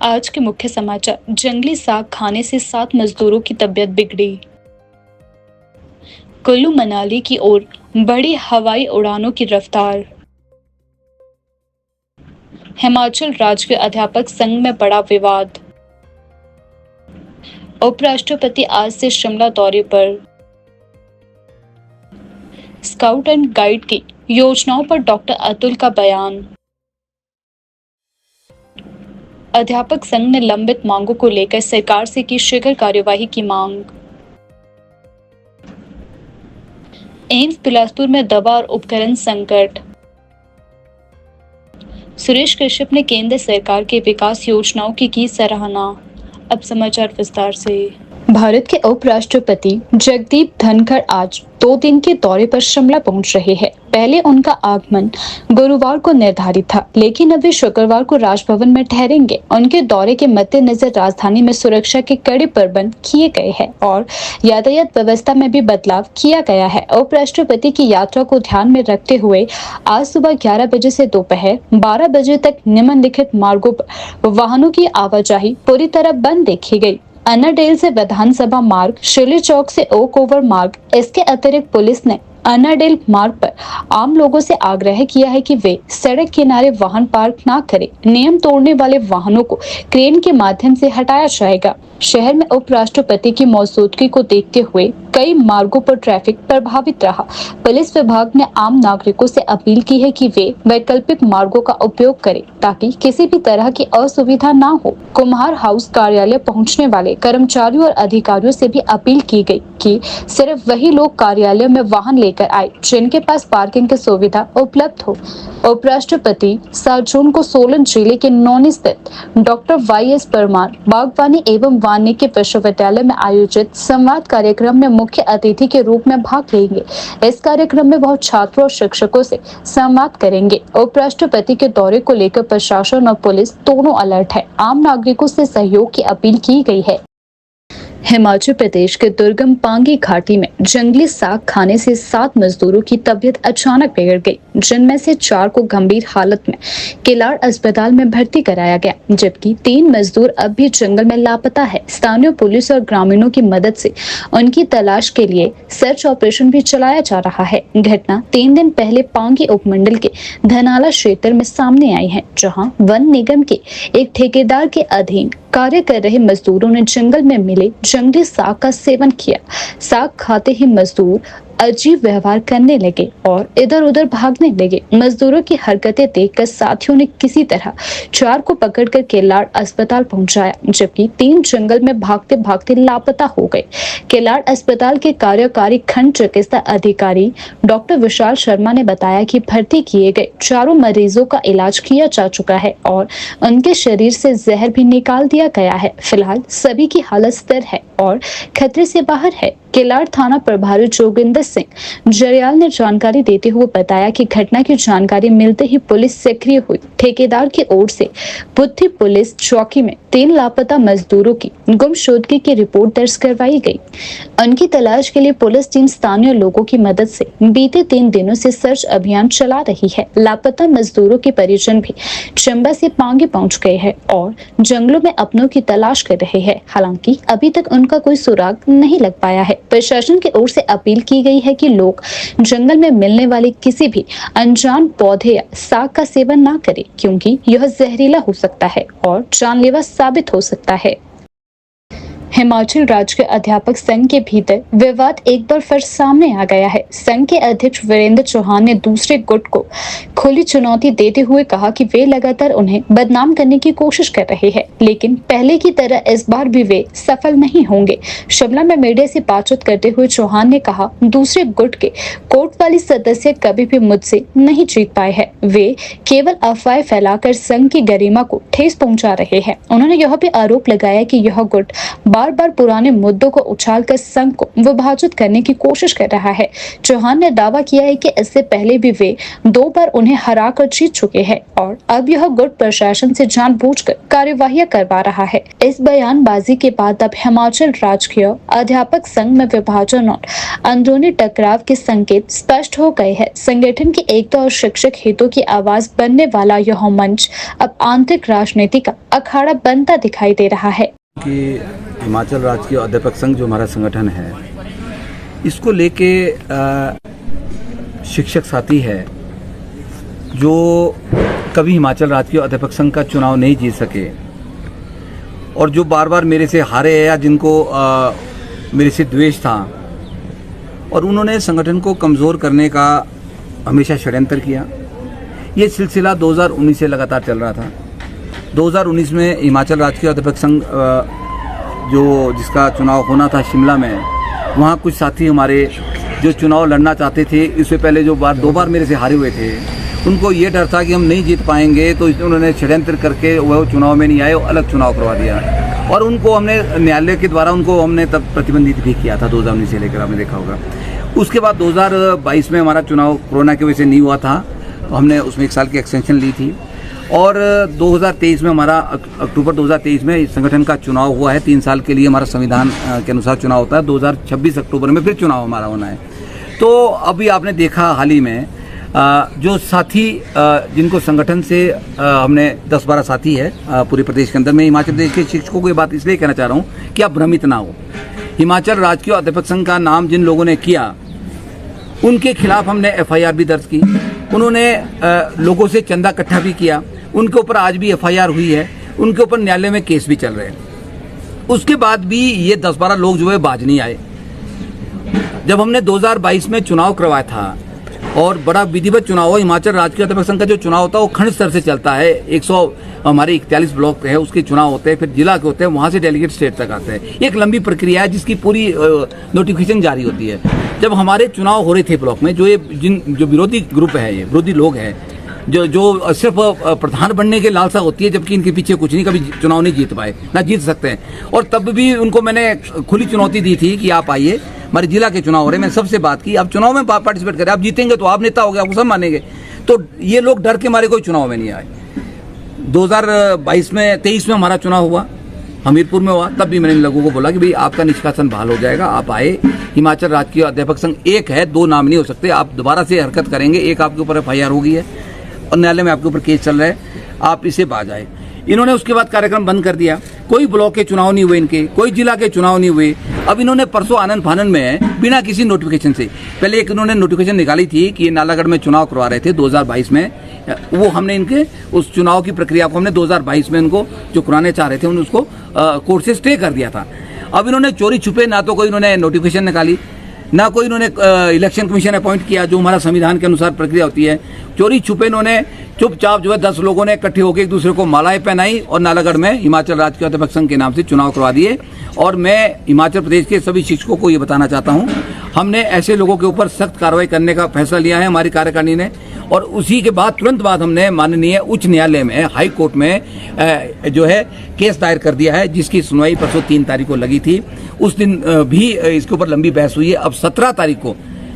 आज के मुख्य समाचार। जंगली साग खाने से 7 मजदूरों की तबीयत बिगड़ी। कुल्लू मनाली की ओर बढ़ी हवाई उड़ानों की रफ्तार। हिमाचल राज्य अध्यापक संघ में बड़ा विवाद। उपराष्ट्रपति आज से शिमला दौरे पर। स्काउट एंड गाइड की योजनाओं पर डॉक्टर अतुल का बयान। अध्यापक संघ ने लंबित मांगों को लेकर सरकार से की शीघ्र कार्यवाही की मांग। एम्स बिलासपुर में दवा और उपकरण संकट। सुरेश कश्यप ने केंद्र सरकार के विकास योजनाओं की सराहना। अब समाचार विस्तार से। भारत के उपराष्ट्रपति जगदीप धनखड़ आज 2 दिन के दौरे पर शिमला पहुंच रहे हैं। पहले उनका आगमन गुरुवार को निर्धारित था, लेकिन अब वे शुक्रवार को राजभवन में ठहरेंगे। उनके दौरे के मद्देनजर राजधानी में सुरक्षा के कड़े प्रबंध किए गए हैं और यातायात व्यवस्था में भी बदलाव किया गया है। उपराष्ट्रपति की यात्रा को ध्यान में रखते हुए आज सुबह 11 बजे से दोपहर 12 बजे तक निम्नलिखित मार्गों पर वाहनों की आवाजाही पूरी तरह बंद देखी गई। अन्नाडेल से विधानसभा मार्ग, शिली चौक से ओक ओवर मार्ग। इसके अतिरिक्त पुलिस ने अन्नाडेल मार्ग पर आम लोगों से आग्रह किया है कि वे सड़क किनारे वाहन पार्क ना करें। नियम तोड़ने वाले वाहनों को क्रेन के माध्यम से हटाया जाएगा। शहर में उपराष्ट्रपति की मौजूदगी को देखते हुए कई मार्गों पर ट्रैफिक प्रभावित रहा। पुलिस विभाग ने आम नागरिकों से अपील की है कि वे वैकल्पिक मार्गों का उपयोग करें ताकि किसी भी तरह की असुविधा ना हो। कुम्हार हाउस कार्यालय पहुंचने वाले कर्मचारियों और अधिकारियों से भी अपील की गई कि सिर्फ वही लोग कार्यालय में वाहन लेकर आए जिनके पास पार्किंग की सुविधा उपलब्ध हो। उपराष्ट्रपति 7 जून को सोलन जिले के नौनी स्थित डॉक्टर YS परमार बागवानी एवं वानिकी विश्वविद्यालय में आयोजित संवाद कार्यक्रम में मुख्य अतिथि के रूप में भाग लेंगे। इस कार्यक्रम में बहुत छात्रों और शिक्षकों से संवाद करेंगे। उपराष्ट्रपति के दौरे को लेकर प्रशासन और पुलिस दोनों अलर्ट है। आम नागरिकों से सहयोग की अपील की गई है। हिमाचल प्रदेश के दुर्गम पांगी घाटी में जंगली साग खाने से 7 मजदूरों की तबीयत अचानक बिगड़ गई, जिनमें से 4 को गंभीर हालत में किलाड़ अस्पताल में भर्ती कराया गया, जबकि 3 मजदूर अब भी जंगल में लापता है। स्थानीय पुलिस और ग्रामीणों की मदद से उनकी तलाश के लिए सर्च ऑपरेशन भी चलाया जा रहा है। घटना 3 दिन पहले पांगी उपमंडल के धनाला क्षेत्र में सामने आई है, जहाँ वन निगम के एक ठेकेदार के अधीन कार्य कर रहे मजदूरों ने जंगल में मिले जंगली साग का सेवन किया। साग खाते ही मजदूर अजीब व्यवहार करने लगे और इधर उधर भागने लगे। मजदूरों की हरकतें देखकर साथियों ने किसी तरह 4 को पकड़कर किलाड़ अस्पताल पहुंचाया, जबकि 3 जंगल में भागते भागते लापता हो गए। किलाड़ अस्पताल के कार्यकारी खंड चिकित्सा अधिकारी डॉक्टर विशाल शर्मा ने बताया कि भर्ती किए गए 4 मरीजों का इलाज किया जा चुका है और उनके शरीर से जहर भी निकाल दिया गया है। फिलहाल सभी की हालत स्थिर है और खतरे से बाहर है। किलाड़ थाना प्रभारी जोगिंदर सिंह जरियाल ने जानकारी देते हुए बताया कि घटना की जानकारी मिलते ही पुलिस सक्रिय हुई। ठेकेदार की ओर से बुद्धि पुलिस चौकी में 3 लापता मजदूरों की गुमशुदगी की रिपोर्ट दर्ज करवाई गई। उनकी तलाश के लिए पुलिस टीम स्थानीय लोगों की मदद से बीते 3 दिनों से सर्च अभियान चला रही है। लापता मजदूरों के परिजन भी चंबा से पांगी पहुंच गए हैं और जंगलों में अपनों की तलाश कर रहे हैं। हालांकि अभी तक उनका कोई सुराग नहीं लग पाया है। प्रशासन की ओर से अपील की गई है कि लोग जंगल में मिलने वाले किसी भी अनजान पौधे या साग का सेवन ना करें, क्योंकि यह जहरीला हो सकता है और जानलेवा साबित हो सकता है। हिमाचल राज्य के अध्यापक संघ के भीतर विवाद एक बार फिर सामने आ गया है। संघ के अध्यक्ष वीरेंद्र चौहान ने दूसरे गुट को खुली चुनौती देते हुए कहा कि वे लगातार उन्हें बदनाम करने की कोशिश कर रहे हैं, लेकिन पहले की तरह इस बार भी वे सफल नहीं होंगे। शिमला में मीडिया से बातचीत करते हुए चौहान ने कहा, दूसरे गुट के कोर्ट वाली सदस्य कभी भी मुझसे नहीं जीत पाए हैं। वे केवल अफवाहें फैलाकर संघ की गरिमा को ठेस पहुंचा रहे हैं। उन्होंने यह भी आरोप लगाया कि यह गुट बार बार पुराने मुद्दों को उछालकर संघ को विभाजित करने की कोशिश कर रहा है। चौहान ने दावा किया है कि इससे पहले भी वे 2 बार उन्हें हराकर जीत चुके हैं और अब यह गुट प्रशासन से जानबूझकर कार्यवाही करवा रहा है। इस बयानबाजी के बाद अब हिमाचल राजकीय अध्यापक संघ में विभाजन और अंदरूनी टकराव के संकेत स्पष्ट हो गए हैं। संगठन की एकता और शिक्षक हितों की आवाज बनने वाला यह मंच अब आंतरिक राजनीति का अखाड़ा बनता दिखाई दे रहा है। कि हिमाचल राजकीय अध्यापक संघ जो हमारा संगठन है, इसको लेके शिक्षक साथी है जो कभी हिमाचल राजकीय अध्यापक संघ का चुनाव नहीं जीत सके और जो बार बार मेरे से हारे हैं या जिनको मेरे से द्वेष था और उन्होंने संगठन को कमज़ोर करने का हमेशा षड्यंत्र किया। ये सिलसिला 2019 से लगातार चल रहा था। 2019 में हिमाचल राजकीय अध्यापक संघ जो जिसका चुनाव होना था शिमला में, वहाँ कुछ साथी हमारे जो चुनाव लड़ना चाहते थे, इससे पहले जो 2 बार मेरे से हारे हुए थे, उनको ये डर था कि हम नहीं जीत पाएंगे, तो उन्होंने षड्यंत्र करके वह चुनाव में नहीं आए और अलग चुनाव करवा दिया और उनको हमने न्यायालय के द्वारा उनको हमने तब प्रतिबंधित भी किया था 2019 से लेकर, आपने देखा होगा। उसके बाद 2022 में हमारा चुनाव कोरोना की वजह से नहीं हुआ था, तो हमने उसमें 1 साल की एक्सटेंशन ली थी और 2023 में हमारा अक्टूबर 2023 में संगठन का चुनाव हुआ है। 3 साल के लिए हमारा संविधान के अनुसार चुनाव होता है। 2026 अक्टूबर में फिर चुनाव हमारा होना है। तो अभी आपने देखा हाल ही में जो साथी जिनको संगठन से हमने 10-12 साथी है पूरे प्रदेश के अंदर, मैं हिमाचल प्रदेश के शिक्षकों को ये बात इसलिए कहना चाह रहा हूँ कि आप भ्रमित ना हो। हिमाचल राजकीय अध्यापक संघ का नाम जिन लोगों ने किया, उनके खिलाफ हमने FIR भी दर्ज की। उन्होंने लोगों से चंदा इकट्ठा भी किया, उनके ऊपर आज भी FIR हुई है, उनके ऊपर न्यायालय में केस भी चल रहे हैं। उसके बाद भी ये 10-12 लोग जो है बाज नहीं आए। जब हमने 2022 में चुनाव करवाया था और बड़ा विधिवत चुनाव हो, हिमाचल राजकीय अध्यापक संघ का जो चुनाव होता है वो खंड स्तर से चलता है। 100 हमारे 41 ब्लॉक है, उसके चुनाव होते हैं, फिर जिला के होते हैं, वहाँ से डेलीगेट स्टेट तक आते हैं। एक लंबी प्रक्रिया है जिसकी पूरी नोटिफिकेशन जारी होती है। जब हमारे चुनाव हो रहे थे ब्लॉक में, जो विरोधी ग्रुप है, ये विरोधी लोग हैं जो सिर्फ प्रधान बनने के लालसा होती है, जबकि इनके पीछे कुछ नहीं, कभी चुनाव नहीं जीत पाए, ना जीत सकते हैं। और तब भी उनको मैंने खुली चुनौती दी थी कि आप आइए, हमारे जिला के चुनाव हो रहे हैं, मैंने सबसे बात की, आप चुनाव में पार्टिसिपेट करें, आप जीतेंगे तो आप नेता हो गए, आपको सब मानेंगे। तो ये लोग डर के मारे कोई चुनाव में नहीं आए। 2023 में हमारा चुनाव हुआ, हमीरपुर में हुआ, तब भी मैंने लोगों को बोला कि भाई आपका निष्कासन बहाल हो जाएगा, आप आए। हिमाचल राजकीय अध्यापक संघ एक है, 2 नाम नहीं हो सकते। आप दोबारा से हरकत करेंगे, एक आपके ऊपर FIR हो गई है और न्यायालय में आपके ऊपर केस चल रहा है, आप इसे बाज आए। इन्होंने उसके बाद कार्यक्रम बंद कर दिया। कोई ब्लॉक के चुनाव नहीं हुए इनके, कोई जिला के चुनाव नहीं हुए। अब इन्होंने परसों आनंद फानन में बिना किसी नोटिफिकेशन से, पहले एक इन्होंने नोटिफिकेशन निकाली थी कि ये नालागढ़ में चुनाव करवा रहे थे 2022 में, वो हमने इनके उस चुनाव की प्रक्रिया को हमने 2022 में इनको जो कराने चाह रहे थे उन्होंने उसको कोर्ट से स्टे कर दिया था। अब इन्होंने चोरी छुपे, ना तो कोई इन्होंने नोटिफिकेशन निकाली, ना कोई इन्होंने इलेक्शन कमीशन अपॉइंट किया जो हमारा संविधान के अनुसार प्रक्रिया होती है। चोरी छुपे इन्होंने चुपचाप जो है 10 लोगों ने इकट्ठे होकर एक दूसरे को मालाएं पहनाई और नालागढ़ में हिमाचल राजकीय अध्यापक संघ के नाम से चुनाव करवा दिए। और मैं हिमाचल प्रदेश के सभी शिक्षकों को ये बताना चाहता हूँ, हमने ऐसे लोगों के ऊपर सख्त कार्रवाई करने का फैसला लिया है हमारी कार्यकारिणी ने। और उसी के बाद तुरंत बाद हमने माननीय उच्च न्यायालय में, हाई कोर्ट में जो है केस दायर कर दिया है, जिसकी सुनवाई परसों 3 तारीख को लगी थी। उस दिन भी इसके ऊपर लंबी बहस हुई है। अब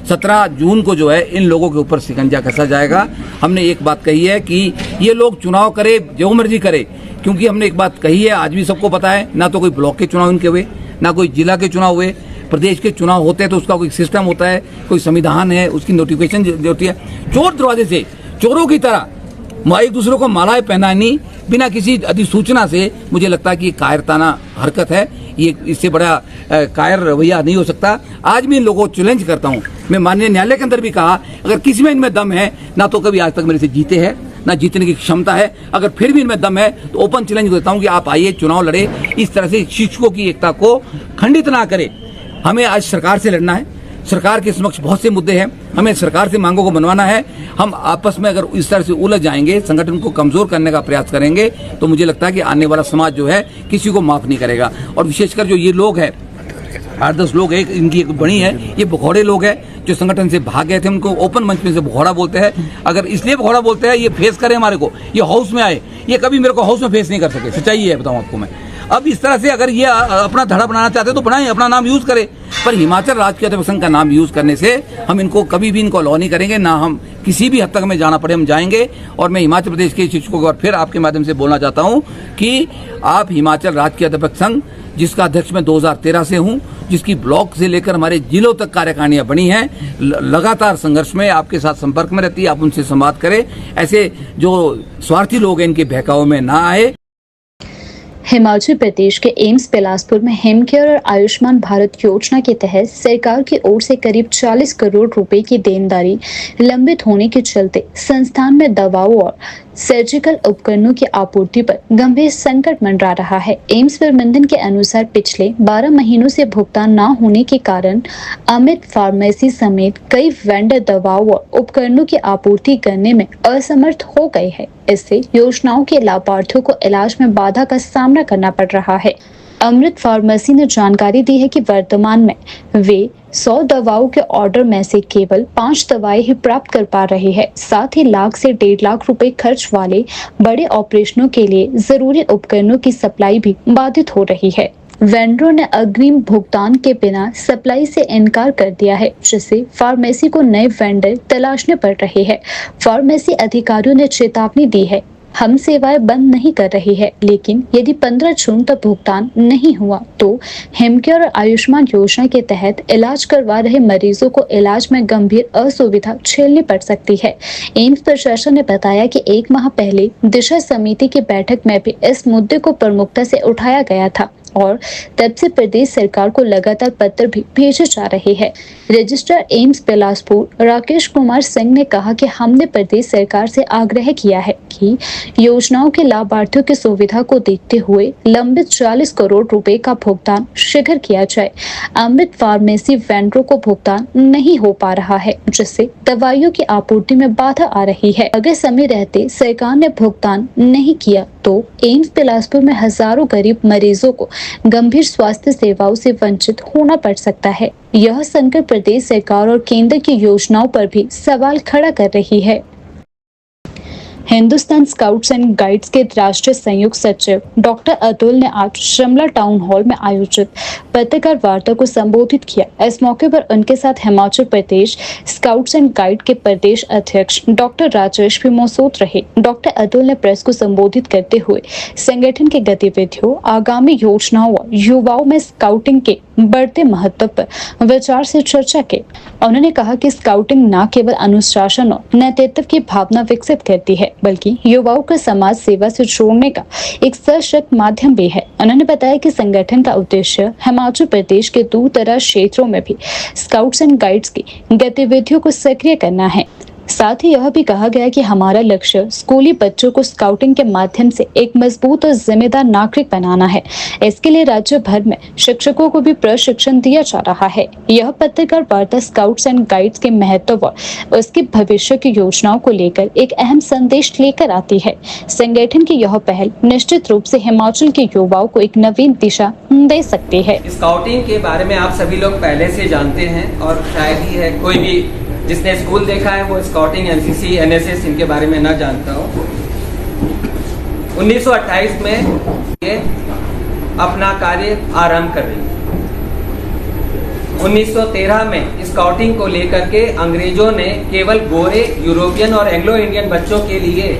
17 जून को जो है इन लोगों के ऊपर शिकंजा कसा जाएगा। हमने एक बात कही है कि ये लोग चुनाव करे, जो मर्जी करे, क्योंकि हमने एक बात कही है, आज भी सबको पता है, ना तो कोई ब्लॉक के चुनाव इनके हुए, ना कोई जिला के चुनाव हुए। प्रदेश के चुनाव होते हैं तो उसका कोई सिस्टम होता है, कोई संविधान है, उसकी नोटिफिकेशन जो होती है। चोर दरवाजे से चोरों की तरह एक दूसरे को मालाएं पहनानी बिना किसी अधिसूचना से, मुझे लगता है कि कायरताना हरकत है। ये इससे बड़ा कायर रवैया नहीं हो सकता। आज मैं इन लोगों को चैलेंज करता हूँ, मैं माननीय न्यायालय के अंदर भी कहा, अगर किसी में इनमें दम है, ना तो कभी आज तक मेरे से जीते हैं, ना जीतने की क्षमता है, अगर फिर भी इनमें दम है तो ओपन चैलेंज देता हूँ कि आप आइए, चुनाव लड़े। इस तरह से शिक्षकों की एकता को खंडित ना करें। हमें आज सरकार से लड़ना है, सरकार के समक्ष बहुत से मुद्दे हैं, हमें सरकार से मांगों को मनवाना है। हम आपस में अगर इस तरह से उलझ जाएंगे, संगठन को कमजोर करने का प्रयास करेंगे, तो मुझे लगता है कि आने वाला समाज जो है किसी को माफ नहीं करेगा। और विशेषकर जो ये लोग हैं, 8-10 लोग हैं, इनकी एक बड़ी है, ये भगौड़े लोग हैं जो संगठन से भाग गए थे, उनको ओपन मंच में से भगौड़ा बोलते हैं। अगर इसलिए भगौड़ा बोलते हैं, ये फेस करे हमारे को, ये हाउस में आए, ये कभी मेरे को हाउस में फेस नहीं कर सके, सच्चाई है बताऊं आपको मैं। अब इस तरह से अगर ये अपना धड़ा बनाना चाहते तो बनाएं, अपना नाम यूज करें, पर हिमाचल राज्य अध्यापक संघ का नाम यूज करने से हम इनको कभी भी इनको अलाउ नहीं करेंगे, ना हम किसी भी हद तक हमें जाना पड़े हम जाएंगे। और मैं हिमाचल प्रदेश के शिक्षकों को और फिर आपके माध्यम से बोलना चाहता हूं कि आप हिमाचल राज्य अध्यापक संघ, जिसका अध्यक्ष मैं 2013 से हूं, जिसकी ब्लॉक से लेकर हमारे जिलों तक कार्यकारिणियां बनी हैं, लगातार संघर्ष में आपके साथ संपर्क में रहती है, आप उनसे संवाद करें, ऐसे जो स्वार्थी लोग हैं इनके बहकावे में ना आए। हिमाचल प्रदेश के एम्स बिलासपुर में हिमकेयर और आयुष्मान भारत योजना के तहत सरकार की ओर से करीब 40 करोड़ रुपए की देनदारी लंबित होने के चलते संस्थान में दवाओं और सर्जिकल उपकरणों की आपूर्ति पर गंभीर संकट मंडरा रहा है। एम्स प्रबंधन के अनुसार पिछले 12 महीनों से भुगतान न होने के कारण अमित फार्मेसी समेत कई वेंडर दवाओं और उपकरणों की आपूर्ति करने में असमर्थ हो गए हैं। इससे योजनाओं के लाभार्थियों को इलाज में बाधा का सामना करना पड़ रहा है। अमृत फार्मेसी ने जानकारी दी है कि वर्तमान में वे 100 दवाओं के ऑर्डर में से केवल 5 दवाएं ही प्राप्त कर पा रहे हैं। साथ ही लाख से 1.5 लाख रुपए खर्च वाले बड़े ऑपरेशनों के लिए जरूरी उपकरणों की सप्लाई भी बाधित हो रही है। वेंडरों ने अग्रिम भुगतान के बिना सप्लाई से इनकार कर दिया है, जिससे फार्मेसी को नए वेंडर तलाशने पड़ रहे हैं। फार्मेसी अधिकारियों ने चेतावनी दी है, हम सेवाएं बंद नहीं कर रही है, लेकिन यदि 15 जून तक भुगतान नहीं हुआ तो हिमकेयर और आयुष्मान योजना के तहत इलाज करवा रहे मरीजों को इलाज में गंभीर असुविधा झेलनी पड़ सकती है। एम्स प्रशासन ने बताया कि 1 माह पहले दिशा समिति की बैठक में भी इस मुद्दे को प्रमुखता से उठाया गया था और तब से प्रदेश सरकार को लगातार पत्र भी भेजे जा रहे हैं। रजिस्ट्रार एम्स बिलासपुर राकेश कुमार सिंह ने कहा कि हमने प्रदेश सरकार से आग्रह किया है कि योजनाओं के लाभार्थियों की सुविधा को देखते हुए लंबित 40 करोड़ रुपए का भुगतान शीघ्र किया जाए। अमृत फार्मेसी वेंडरों को भुगतान नहीं हो पा रहा है, जिससे दवाइयों की आपूर्ति में बाधा आ रही है। अगर समय रहते सरकार ने भुगतान नहीं किया तो एम्स बिलासपुर में हजारों गरीब मरीजों को गंभीर स्वास्थ्य सेवाओं से वंचित होना पड़ सकता है। यह संकट प्रदेश सरकार और केंद्र की योजनाओं पर भी सवाल खड़ा कर रही है। हिंदुस्तान स्काउट्स एंड गाइड्स के राष्ट्रीय संयुक्त सचिव डॉक्टर अतुल ने आज शिमला टाउन हॉल में आयोजित पत्रकार वार्ता को संबोधित किया। इस मौके पर उनके साथ Himachal Pradesh scouts and guide के प्रदेश अध्यक्ष डॉक्टर राजेश भी मौजूद रहे। डॉक्टर अतुल ने प्रेस को संबोधित करते हुए संगठन की गतिविधियों, आगामी योजनाओं और युवाओं में स्काउटिंग के बढ़ते महत्व पर विचार से चर्चा की। उन्होंने कहा कि स्काउटिंग न केवल अनुशासन और नेतृत्व की भावना विकसित करती है, बल्कि युवाओं को समाज सेवा से जोड़ने का एक सशक्त माध्यम भी है। उन्होंने बताया कि संगठन का उद्देश्य हिमाचल प्रदेश के दूर दराज क्षेत्रों में भी स्काउट्स एंड गाइड्स की गतिविधियों को सक्रिय करना है। साथ ही यह भी कहा गया कि हमारा लक्ष्य स्कूली बच्चों को स्काउटिंग के माध्यम से एक मजबूत और जिम्मेदार नागरिक बनाना है। इसके लिए राज्य भर में शिक्षकों को भी प्रशिक्षण दिया जा रहा है। यह पत्रकार वार्ता स्काउट्स एंड गाइड्स के महत्व और उसकी भविष्य की योजनाओं को लेकर एक अहम संदेश लेकर आती है। संगठन की यह पहल निश्चित रूप से हिमाचल के युवाओं को एक नवीन दिशा दे सकती है। स्काउटिंग के बारे में आप सभी लोग पहले से जानते हैं और शायद ही है कोई भी जिसने स्कूल देखा है वो स्काउटिंग, एनसीसी, एनएसएस इनके बारे में ना जानता हो। 1928 में ये अपना कार्य आरंभ कर रही है। 1913 में स्काउटिंग को लेकर के अंग्रेजों ने केवल गोरे, यूरोपियन और एंग्लो इंडियन बच्चों के लिए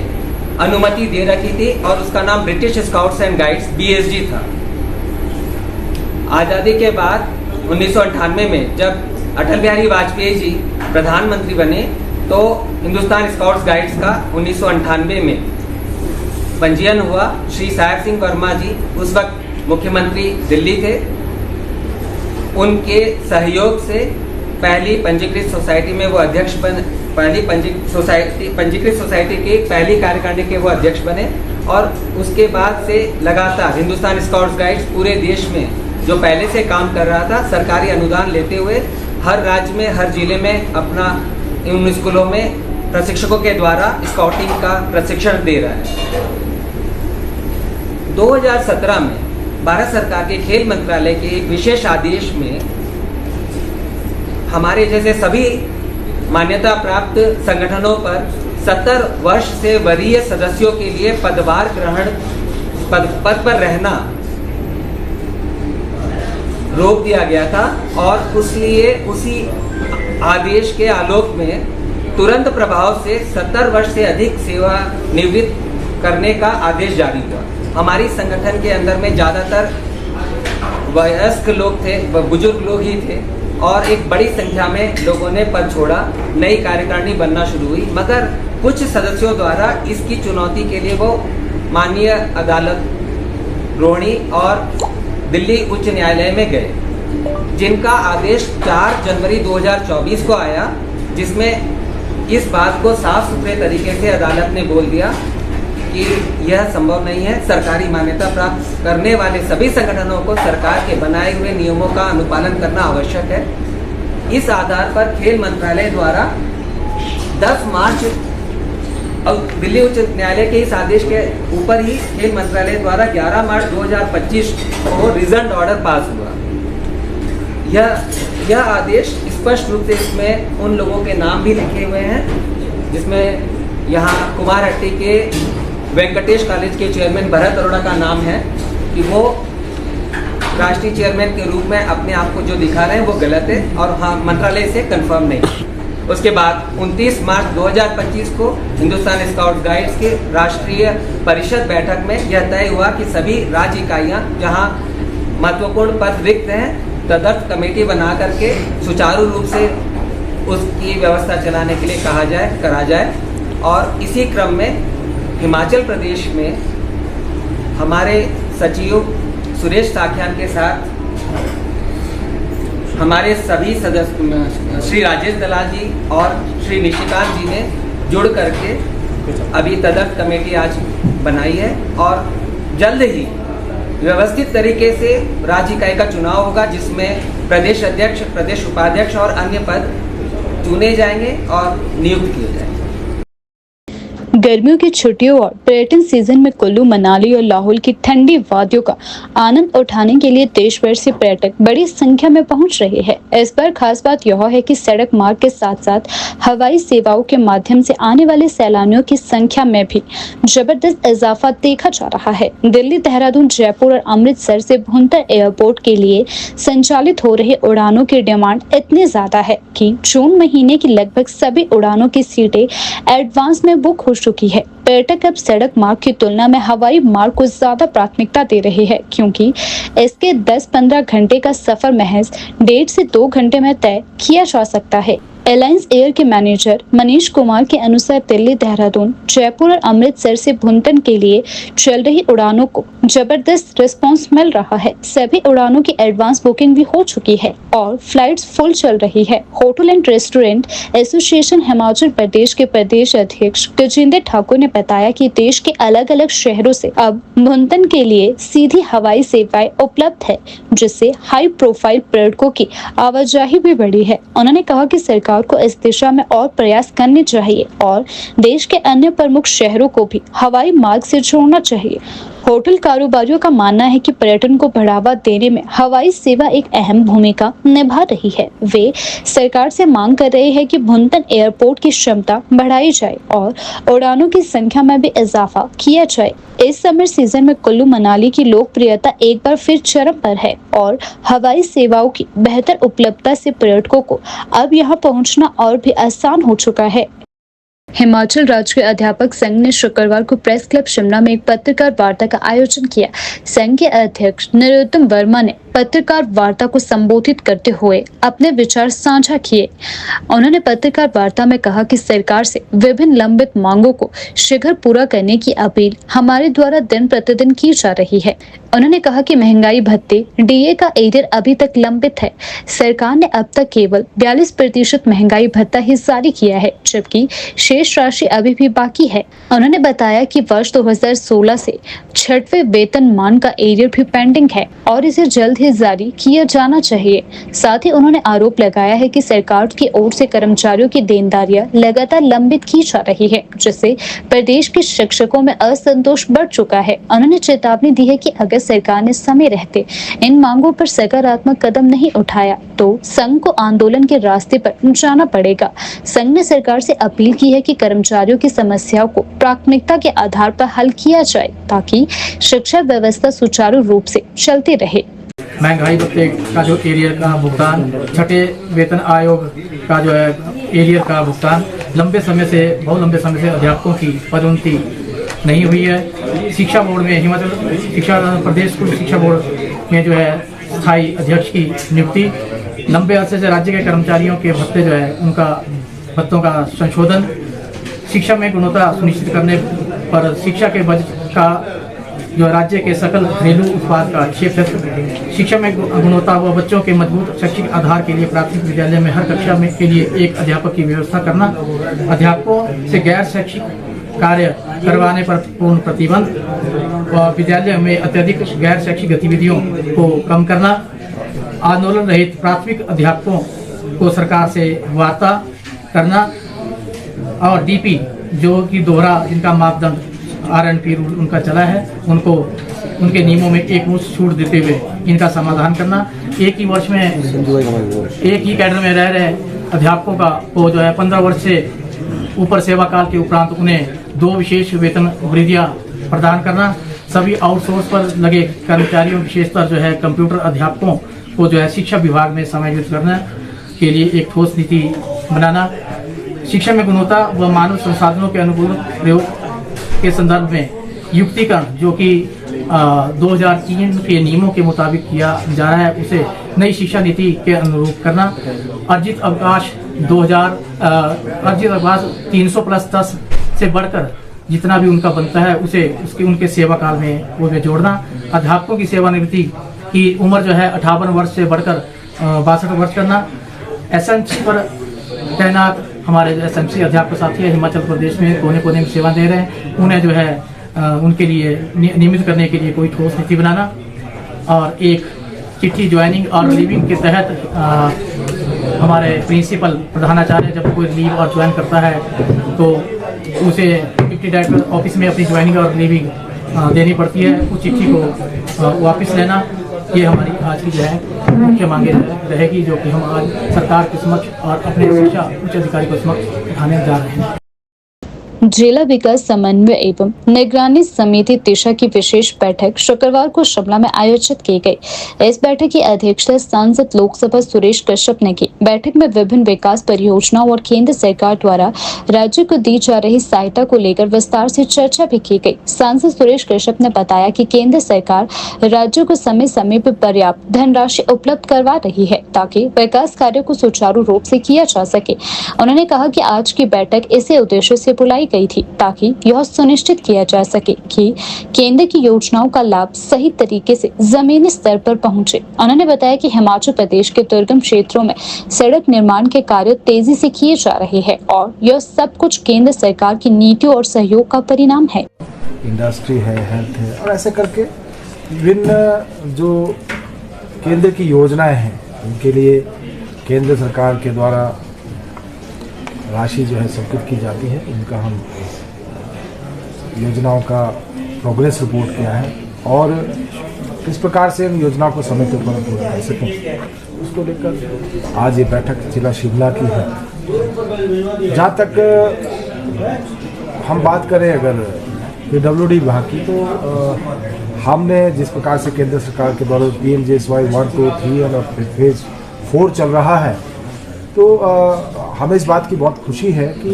अनुमति दे रखी थी और उसका नाम British scouts and guides BSG था। आज़ादी के बाद 1998 में जब अटल बिहारी वाजपेयी जी प्रधानमंत्री बने तो हिंदुस्तान स्काउट्स गाइड्स का 1998 में पंजीयन हुआ। श्री सायर सिंह वर्मा जी उस वक्त मुख्यमंत्री दिल्ली थे। उनके सहयोग से पहली पंजीकृत सोसाइटी में वो अध्यक्ष बने। पहली पंजीकृत सोसाइटी की पहली कार्यकारिणी के वो अध्यक्ष बने और उसके बाद से लगातार हिंदुस्तान स्काउट्स गाइड्स पूरे देश में जो पहले से काम कर रहा था, सरकारी अनुदान लेते हुए हर राज्य में, हर जिले में अपना उन स्कूलों में प्रशिक्षकों के द्वारा स्काउटिंग का प्रशिक्षण दे रहा है। 2017 में भारत सरकार के खेल मंत्रालय के एक विशेष आदेश में हमारे जैसे सभी मान्यता प्राप्त संगठनों पर 70 वर्ष से वरीय सदस्यों के लिए पद पर रहना रोक दिया गया था और उसलिए उसी आदेश के आलोक में तुरंत प्रभाव से 70 वर्ष से अधिक सेवा निवृत्त करने का आदेश जारी हुआ। हमारी संगठन के अंदर में ज़्यादातर वयस्क लोग थे, बुजुर्ग लोग ही थे और एक बड़ी संख्या में लोगों ने पद छोड़ा, नई कार्यकारिणी बनना शुरू हुई। मगर कुछ सदस्यों द्वारा इसकी चुनौती के लिए वो माननीय अदालत रोहिणी और दिल्ली उच्च न्यायालय में गए, जिनका आदेश 4 जनवरी 2024 को आया, जिसमें इस बात को साफ सुथरे तरीके से अदालत ने बोल दिया कि यह संभव नहीं है। सरकारी मान्यता प्राप्त करने वाले सभी संगठनों को सरकार के बनाए हुए नियमों का अनुपालन करना आवश्यक है। इस आधार पर खेल मंत्रालय द्वारा 10 मार्च और दिल्ली उच्च न्यायालय के इस आदेश के ऊपर ही खेल मंत्रालय द्वारा 11 मार्च 2025 को रिजल्ट ऑर्डर पास हुआ। यह आदेश स्पष्ट रूप से इसमें उन लोगों के नाम भी लिखे हुए हैं, जिसमें यहाँ कुमारहट्टी के वेंकटेश कॉलेज के चेयरमैन भरत अरोड़ा का नाम है कि वो राष्ट्रीय चेयरमैन के रूप में अपने आप को जो दिखा रहे हैं वो गलत है और हाँ मंत्रालय से कंफर्म नहीं। उसके बाद 29 मार्च 2025 को हिंदुस्तान स्काउट गाइड्स की राष्ट्रीय परिषद बैठक में यह तय हुआ कि सभी राज्य इकाइयाँ जहाँ महत्वपूर्ण पद रिक्त हैं तदर्थ कमेटी बना करके सुचारू रूप से उसकी व्यवस्था चलाने के लिए करा जाए। और इसी क्रम में हिमाचल प्रदेश में हमारे सचिव सुरेश साख्यान के साथ हमारे सभी सदस्य श्री राजेश दलाल जी और श्री निशिकांत जी ने जुड़ करके अभी तदर्थ कमेटी आज बनाई है और जल्द ही व्यवस्थित तरीके से राज्य इकाई का चुनाव होगा, जिसमें प्रदेश अध्यक्ष, प्रदेश उपाध्यक्ष और अन्य पद चुने जाएंगे और नियुक्त किए जाएंगे। गर्मियों की छुट्टियों और पर्यटन सीजन में कुल्लू, मनाली और लाहौल की ठंडी वादियों का आनंद उठाने के लिए देश भर से पर्यटक बड़ी संख्या में पहुंच रहे हैं। इस पर खास बात यह है कि सड़क मार्ग के साथ साथ हवाई सेवाओं के माध्यम से आने वाले सैलानियों की संख्या में भी जबरदस्त इजाफा देखा जा रहा है। दिल्ली, देहरादून, जयपुर और अमृतसर से भुंतर एयरपोर्ट के लिए संचालित हो रहे उड़ानों की डिमांड इतनी ज्यादा है कि जून महीने की लगभग सभी उड़ानों की सीटें एडवांस में बुक हो चुकी है। पर्यटक अब सड़क मार्ग की तुलना में हवाई मार्ग को ज्यादा प्राथमिकता दे रहे हैं, क्योंकि इसके 10-15 घंटे का सफर महज 1.5 से 2 घंटे में तय किया जा सकता है। एलायंस एयर के मैनेजर मनीष कुमार के अनुसार दिल्ली, देहरादून, जयपुर और अमृतसर से भुंतर के लिए चल रही उड़ानों को जबरदस्त रिस्पांस मिल रहा है। सभी उड़ानों की एडवांस बुकिंग भी हो चुकी है और फ्लाइट्स फुल चल रही है। Hotel and restaurant association Himachal Pradesh के प्रदेश अध्यक्ष गजेंद्र ठाकुर ने बताया कि देश के अलग अलग शहरों से अब भुंतर के लिए सीधी हवाई सेवाएं उपलब्ध है, जिससे हाई प्रोफाइल पर्यटकों की आवाजाही भी बढ़ी है। उन्होंने कहा कि सरकार को इस दिशा में और प्रयास करने चाहिए और देश के अन्य प्रमुख शहरों को भी हवाई मार्ग से जोड़ना चाहिए। होटल कारोबारियों का मानना है कि पर्यटन को बढ़ावा देने में हवाई सेवा एक अहम भूमिका निभा रही है। वे सरकार से मांग कर रहे हैं कि भुंतर एयरपोर्ट की क्षमता बढ़ाई जाए और उड़ानों की संख्या में भी इजाफा किया जाए। इस समर सीजन में कुल्लू, मनाली की लोकप्रियता एक बार फिर चरम पर है और हवाई सेवाओं की बेहतर उपलब्धता से पर्यटकों को अब यहाँ पहुँचना और भी आसान हो चुका है। हिमाचल राज्य के अध्यापक संघ ने शुक्रवार को प्रेस क्लब शिमला में एक पत्रकार वार्ता का आयोजन किया। संघ के अध्यक्ष नरोत्तम वर्मा ने पत्रकार वार्ता को संबोधित करते हुए अपने विचार साझा किए। उन्होंने पत्रकार वार्ता में कहा कि सरकार से विभिन्न लंबित मांगों को शीघ्र पूरा करने की अपील हमारे द्वारा दिन प्रतिदिन की जा रही है। उन्होंने कहा कि महंगाई भत्ते डीए का एरियर अभी तक लंबित है। सरकार ने अब तक केवल 42% महंगाई भत्ता ही जारी किया है, जबकि शेष राशि अभी भी बाकी है। उन्होंने बताया कि वर्ष 2016 से 6वें वेतनमान का एरियर भी पेंडिंग है और इसे जल्द ही जारी किया जाना चाहिए। साथ ही उन्होंने आरोप लगाया है कि सरकार की ओर से कर्मचारियों की देनदारियां लगातार लंबित की जा रही है, जिससे प्रदेश के शिक्षकों में असंतोष बढ़ चुका है। उन्होंने चेतावनी दी है कि अगर सरकार ने समय रहते इन मांगों पर सकारात्मक कदम नहीं उठाया तो संघ को आंदोलन के रास्ते पर जाना पड़ेगा। संघ ने सरकार से अपील की है कि कर्मचारियों की समस्याओं को प्राथमिकता के आधार पर हल किया जाए ताकि शिक्षा व्यवस्था सुचारू रूप से चलती रहे। महंगाई भत्ते का जो एरियर का भुगतान, छठे वेतन आयोग का जो है एरियर का भुगतान, बहुत लंबे समय से अध्यापकों की पदोन्नति नहीं हुई है। शिक्षा बोर्ड में हिमाचल प्रदेश स्कूल शिक्षा बोर्ड में जो है स्थायी अध्यक्ष की नियुक्ति, लंबे अरसे से राज्य के कर्मचारियों के भत्ते जो है उनका भत्तों का संशोधन, शिक्षा में गुणवत्ता सुनिश्चित करने पर शिक्षा के बजट का जो राज्य के सकल घरेलू उत्पाद का 6%, शिक्षा में गुणवत्ता व बच्चों के मजबूत शैक्षिक आधार के लिए प्राथमिक विद्यालय में हर कक्षा में के लिए एक अध्यापक की व्यवस्था करना, अध्यापकों से गैर शैक्षिक कार्य करवाने पर पूर्ण प्रतिबंध व विद्यालय में अत्यधिक गैर शैक्षिक गतिविधियों को कम करना, आंदोलन रहित प्राथमिक अध्यापकों को सरकार से वार्ता करना और डीपी जो कि दोहरा जिनका मापदंड RNP रूल उनका चला है उनको उनके नियमों में एक मुश्त छूट देते हुए इनका समाधान करना, एक ही वर्ष में एक ही कैडर में रह रहे अध्यापकों को जो है 15 वर्ष से ऊपर सेवा काल के उपरांत उन्हें 2 विशेष वेतन वृद्धियां प्रदान करना, सभी आउटसोर्स पर लगे कर्मचारियों विशेषतर जो है कंप्यूटर अध्यापकों को जो है शिक्षा विभाग में समायोजित करने के लिए एक ठोस नीति बनाना, शिक्षा में गुणवत्ता व मानव संसाधनों के अनुकूल प्रयोग के संदर्भ में युक्तिकरण जो कि 2003 के नियमों के मुताबिक किया जा रहा है उसे नई शिक्षा नीति के अनुरूप करना, अर्जित अवकाश 300+10 से बढ़कर जितना भी उनका बनता है उसे उनके सेवा काल में वो में जोड़ना, अध्यापकों की सेवानिवृत्ति की उम्र जो है 58 वर्ष से बढ़कर 62 वर्ष करना, SMC पर तैनात हमारे जो SMC अध्यापक साथी है हिमाचल प्रदेश में कोने कोने में सेवा दे रहे हैं उन्हें जो है उनके लिए नियमित करने के लिए कोई ठोस नीति बनाना, और एक चिट्ठी ज्वाइनिंग और लीविंग के तहत हमारे प्रिंसिपल प्रधानाचार्य जब कोई लीव और ज्वाइन करता है तो उसे डिप्टी डायरेक्टर ऑफिस में अपनी ज्वाइनिंग और लीविंग देनी पड़ती है, उस चिट्ठी को वापस लेना, ये हमारी आज की जो है मुख्य मांगे रहेगी जो कि हम आज सरकार के समक्ष और अपने शिक्षा उच्च अधिकारी को समक्ष उठाने जा रहे हैं। जिला विकास समन्वय एवं निगरानी समिति दिशा की विशेष बैठक शुक्रवार को शिमला में आयोजित की गई। इस बैठक की अध्यक्षता सांसद लोकसभा सुरेश कश्यप ने की। बैठक में विभिन्न विकास परियोजनाओं और केंद्र सरकार द्वारा राज्य को दी जा रही सहायता को लेकर विस्तार से चर्चा भी की गई। सांसद सुरेश कश्यप ने बताया कि केंद्र सरकार राज्यों को समय समय पर पर्याप्त धनराशि उपलब्ध करवा रही है ताकि विकास कार्यों को सुचारू रूप से किया जा सके। उन्होंने कहा कि आज की बैठक इसी उद्देश्य से बुलाई गई थी ताकि यह सुनिश्चित किया जा सके कि केंद्र की योजनाओं का लाभ सही तरीके से जमीनी स्तर पर पहुंचे। उन्होंने बताया कि हिमाचल प्रदेश के दुर्गम क्षेत्रों में सड़क निर्माण के कार्य तेजी से किए जा रहे हैं और यह सब कुछ केंद्र सरकार की नीतियों और सहयोग का परिणाम है। इंडस्ट्री है, हेल्थ है और ऐसे करके विभिन्न जो केंद्र की योजनाएं हैं उनके लिए केंद्र सरकार के द्वारा राशि जो है स्वीकृत की जाती है। उनका हम योजनाओं का प्रोग्रेस रिपोर्ट किया है और किस प्रकार से इन योजनाओं को समय के ऊपर पूरा कर सकें उसको लेकर आज ये बैठक जिला शिमला की है। जहाँ तक हम बात करें अगर PWD विभाग की तो हमने जिस प्रकार से केंद्र सरकार के द्वारा PMJSY 1, 2, 3 और फेज 4 चल रहा है तो हमें इस बात की बहुत खुशी है कि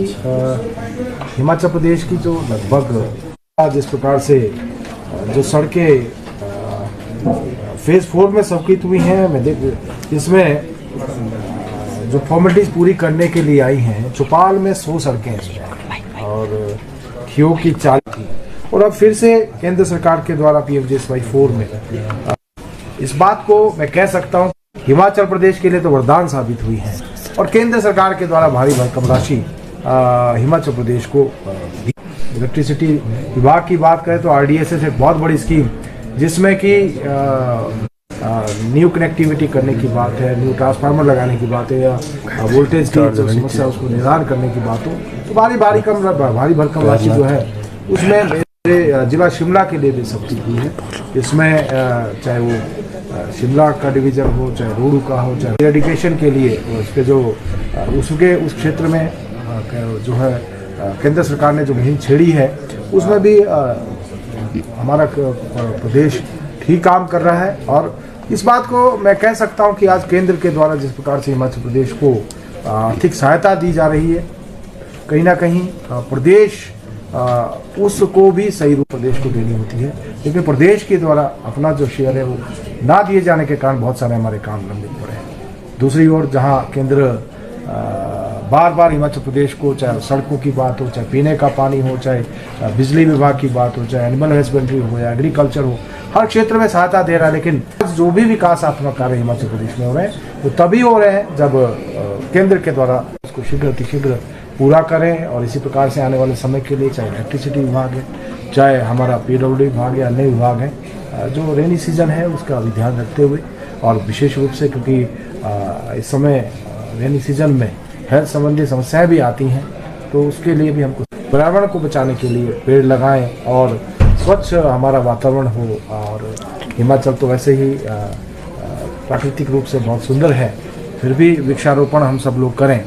हिमाचल प्रदेश की जो लगभग जिस प्रकार से जो सड़कें फेज 4 में स्वीकृत हुई हैं, मैं देख इसमें जो फॉर्मेलिटीज पूरी करने के लिए आई हैं, चौपाल में 100 सड़कें हैं और खियो की 40 थी और अब फिर से केंद्र सरकार के द्वारा PMJSY 4 में इस बात को मैं कह सकता हूँ हिमाचल प्रदेश के लिए तो वरदान साबित हुई है और केंद्र सरकार के द्वारा भारी भरकम राशि हिमाचल प्रदेश को इलेक्ट्रिसिटी विभाग की बात करें तो RDSS एक बहुत बड़ी स्कीम जिसमें कि न्यू कनेक्टिविटी करने की बात है, न्यू ट्रांसफार्मर लगाने की बात है या वोल्टेज की जो समस्या उसको निदान करने की बात हो तो भारी भरकम राशि जो है उसमें मेरे जिला शिमला के लिए भी सब्सिडी हुई है। इसमें चाहे वो शिमला का डिवीज़न हो, चाहे रोडू का हो, चाहे एजुकेशन के लिए उसके जो उस क्षेत्र में जो है केंद्र सरकार ने जो मुहिम छेड़ी है उसमें भी हमारा प्रदेश ठीक काम कर रहा है। और इस बात को मैं कह सकता हूं कि आज केंद्र के द्वारा जिस प्रकार से हिमाचल प्रदेश को आर्थिक सहायता दी जा रही है, कहीं ना कहीं प्रदेश उसको भी सही रूप प्रदेश को देनी होती है, लेकिन प्रदेश के द्वारा अपना जो शेयर है वो ना दिए जाने के कारण बहुत सारे हमारे काम लंबित पड़े हैं। दूसरी ओर जहां केंद्र बार बार हिमाचल प्रदेश को, चाहे सड़कों की बात हो, चाहे पीने का पानी हो, चाहे बिजली विभाग की बात हो, चाहे एनिमल हस्बेंड्री हो या एग्रीकल्चर हो, हर क्षेत्र में सहायता दे रहा है। लेकिन जो भी विकासात्मक कार्य हिमाचल प्रदेश में हो रहे हैं वो तभी हो रहे हैं जब केंद्र के द्वारा उसको शीघ्र अतिशीघ्र पूरा करें। और इसी प्रकार से आने वाले समय के लिए चाहे इलेक्ट्रिसिटी विभाग है, चाहे हमारा PWD विभाग या अन्य विभाग है, जो रेनी सीजन है उसका भी ध्यान रखते हुए, और विशेष रूप से क्योंकि इस समय रेनी सीजन में हेल्थ संबंधी समस्याएं भी आती हैं, तो उसके लिए भी हमको पर्यावरण को बचाने के लिए पेड़ लगाएं और स्वच्छ हमारा वातावरण हो। और हिमाचल तो वैसे ही प्राकृतिक रूप से बहुत सुंदर है, फिर भी वृक्षारोपण हम सब लोग करें।